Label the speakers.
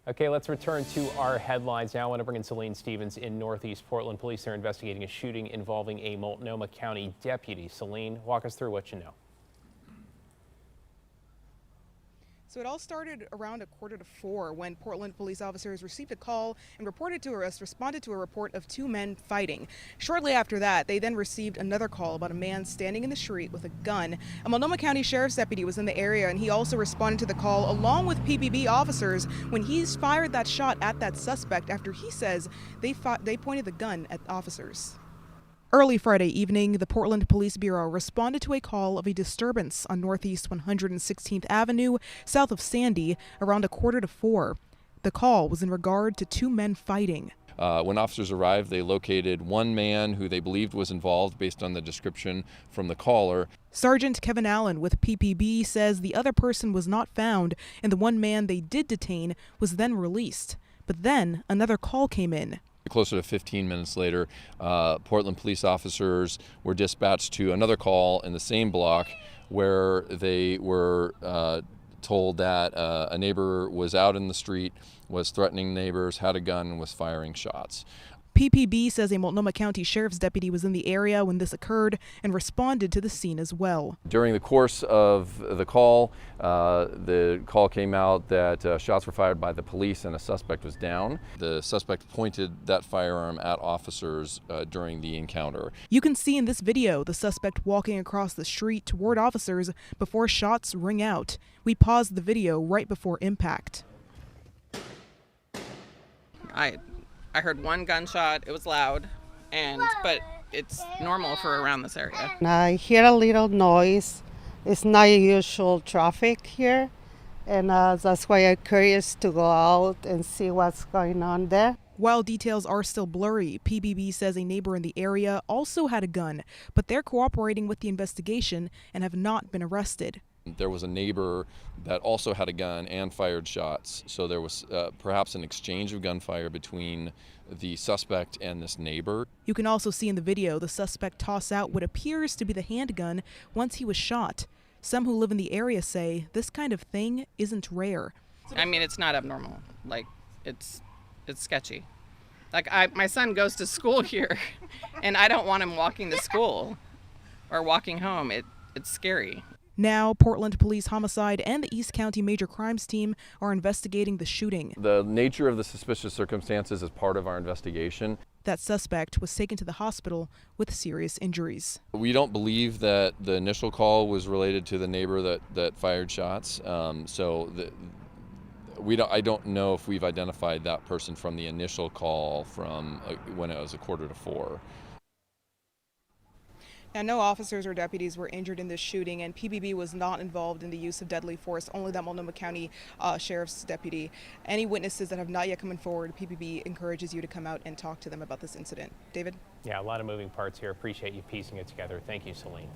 Speaker 1: Okay, let's return to our headlines now. I want to bring in Celine Stevens in Northeast Portland. Police are investigating a shooting involving a Multnomah County deputy. Celine, walk us through what you know.
Speaker 2: So it all started around 3:45 when Portland police officers received a call and responded to a report of two men fighting. Shortly after that, they then received another call about a man standing in the street with a gun. A Multnomah County Sheriff's deputy was in the area, and he also responded to the call along with PPB officers when he's fired that shot at that suspect after he says they pointed the gun at officers. Early Friday evening, the Portland Police Bureau responded to a call of a disturbance on Northeast 116th Avenue, south of Sandy, around 3:45. The call was in regard to two men fighting.
Speaker 3: When officers arrived, they located one man who they believed was involved based on the description from the caller.
Speaker 2: Sergeant Kevin Allen with PPB says the other person was not found, and the one man they did detain was then released. But then another call came in.
Speaker 3: Closer to 15 minutes later, Portland police officers were dispatched to another call in the same block where they were told that a neighbor was out in the street, was threatening neighbors, had a gun, and was firing shots.
Speaker 2: PPB says a Multnomah County Sheriff's deputy was in the area when this occurred and responded to the scene as well.
Speaker 3: During the course of the call came out that shots were fired by the police and a suspect was down. The suspect pointed that firearm at officers during the encounter.
Speaker 2: You can see in this video the suspect walking across the street toward officers before shots ring out. We paused the video right before impact.
Speaker 4: I heard one gunshot. It was loud, but it's normal for around this area.
Speaker 5: I hear a little noise. It's not usual traffic here, and that's why I'm curious to go out and see what's going on there.
Speaker 2: While details are still blurry, PBB says a neighbor in the area also had a gun, but they're cooperating with the investigation and have not been arrested.
Speaker 3: There was a neighbor that also had a gun and fired shots, so there was perhaps an exchange of gunfire between the suspect and this neighbor.
Speaker 2: You can also see in the video the suspect toss out what appears to be the handgun once he was shot. Some who live in the area say this kind of thing isn't rare.
Speaker 4: I mean, it's not abnormal. Like, it's sketchy. Like, my son goes to school here, and I don't want him walking to school or walking home. It's scary.
Speaker 2: Now, Portland Police Homicide and the East County Major Crimes Team are investigating the shooting.
Speaker 3: The nature of the suspicious circumstances is part of our investigation.
Speaker 2: That suspect was taken to the hospital with serious injuries.
Speaker 3: We don't believe that the initial call was related to the neighbor that fired shots. I don't know if we've identified that person from the initial call from when it was 3:45.
Speaker 2: Now, no officers or deputies were injured in this shooting, and PBB was not involved in the use of deadly force, only that Multnomah County Sheriff's deputy. Any witnesses that have not yet come forward, PBB encourages you to come out and talk to them about this incident. David?
Speaker 1: Yeah, a lot of moving parts here. Appreciate you piecing it together. Thank you, Celine.